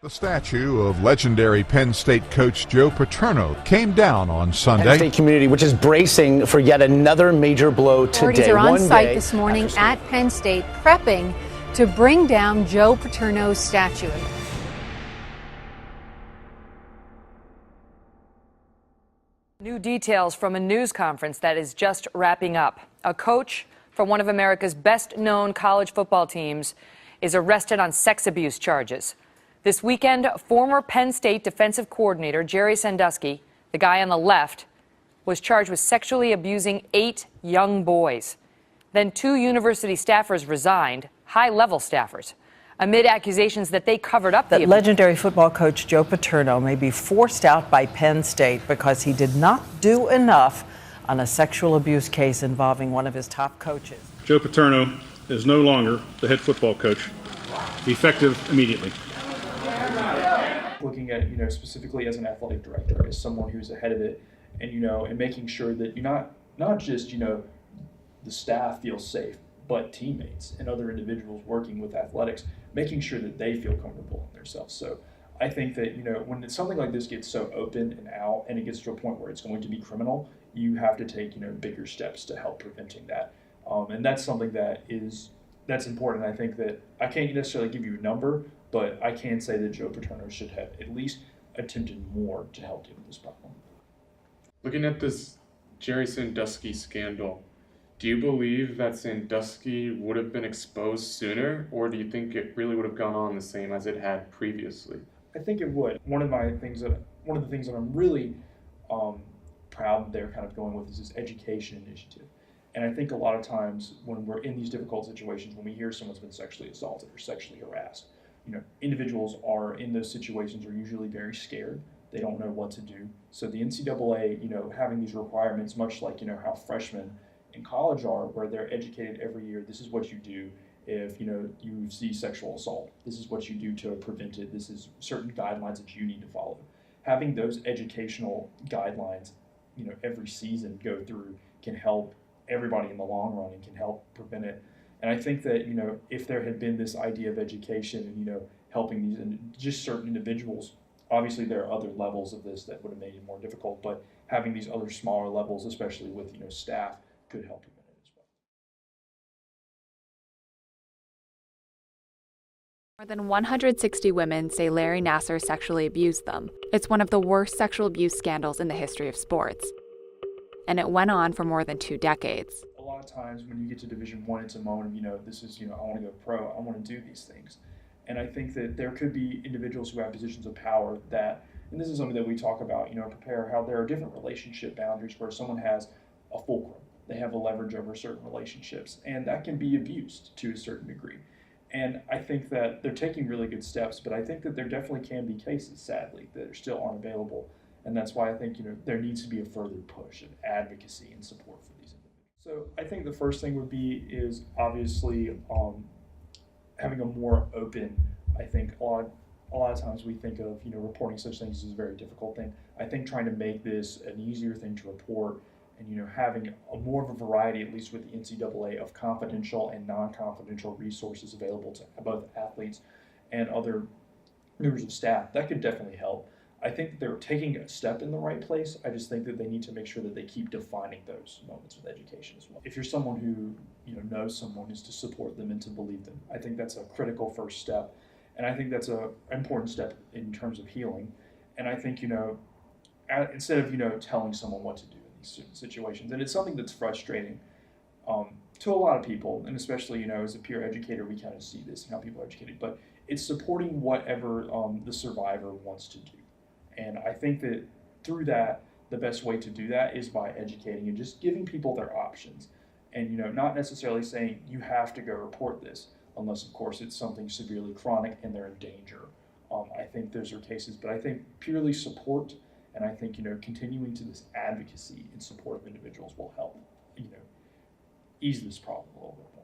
The statue of legendary Penn State coach Joe Paterno came down on Sunday. Penn State community, which is bracing for yet another major blow today. Authorities are on site this morning at Penn State, prepping to bring down Joe Paterno's statue. New details from a news conference that is just wrapping up. A coach from one of America's best-known college football teams is arrested on sex abuse charges. This weekend, former Penn State defensive coordinator Jerry Sandusky, the guy on the left, was charged with sexually abusing 8 young boys. Then 2 university staffers resigned, high-level staffers, amid accusations that they covered up the abuse. Legendary football coach Joe Paterno may be forced out by Penn State because he did not do enough on a sexual abuse case involving one of his top coaches. Joe Paterno is no longer the head football coach, effective immediately. Looking at, specifically as an athletic director, as someone who's ahead of it, and, and making sure that you're not just, the staff feels safe, but teammates and other individuals working with athletics, making sure that they feel comfortable in themselves. So I think that, when something like this gets so open and out and it gets to a point where it's going to be criminal, you have to take, bigger steps to help preventing that. And that's something that's important. I think that I can't necessarily give you a number, but I can say that Joe Paterno should have at least attempted more to help deal with this problem. Looking at this Jerry Sandusky scandal, do you believe that Sandusky would have been exposed sooner, or do you think it really would have gone on the same as it had previously? I think it would. One of the things that I'm really proud they're kind of going with is this education initiative. And I think a lot of times when we're in these difficult situations, when we hear someone's been sexually assaulted or sexually harassed, individuals are in those situations are usually very scared. They don't know what to do. So the NCAA, having these requirements, much like, how freshmen in college are, where they're educated every year, this is what you do if, you see sexual assault. This is what you do to prevent it. This is certain guidelines that you need to follow. Having those educational guidelines, every season go through can help everybody in the long run and can help prevent it. And I think that, if there had been this idea of education and, helping these and just certain individuals, obviously there are other levels of this that would have made it more difficult, but having these other smaller levels, especially with, staff, could help prevent it as well. More than 160 women say Larry Nassar sexually abused them. It's one of the worst sexual abuse scandals in the history of sports. And it went on for more than 2 decades. A lot of times when you get to Division I, it's a moment of, this is, I want to go pro, I want to do these things. And I think that there could be individuals who have positions of power that, and this is something that we talk about, prepare how there are different relationship boundaries where someone has a fulcrum. They have a leverage over certain relationships, and that can be abused to a certain degree. And I think that they're taking really good steps, but I think that there definitely can be cases, sadly, that are still unavailable. And that's why I think, there needs to be a further push of advocacy and support for these individuals. So I think the first thing would be is obviously having a more open, I think a lot of times we think of, reporting such things as a very difficult thing. I think trying to make this an easier thing to report and, having more of a variety, at least with the NCAA, of confidential and non-confidential resources available to both athletes and other members of staff, that could definitely help. I think they're taking a step in the right place. I just think that they need to make sure that they keep defining those moments with education as well. If you're someone who knows someone, is to support them and to believe them. I think that's a critical first step, and I think that's an important step in terms of healing. And I think instead of telling someone what to do in these situations, and it's something that's frustrating to a lot of people, and especially as a peer educator, we kind of see this and how people are educated. But it's supporting whatever the survivor wants to do. And I think that through that, the best way to do that is by educating and just giving people their options. And, not necessarily saying you have to go report this, unless, of course, it's something severely chronic and they're in danger. I think those are cases, but I think purely support and I think, continuing to this advocacy in support of individuals will help, ease this problem a little bit.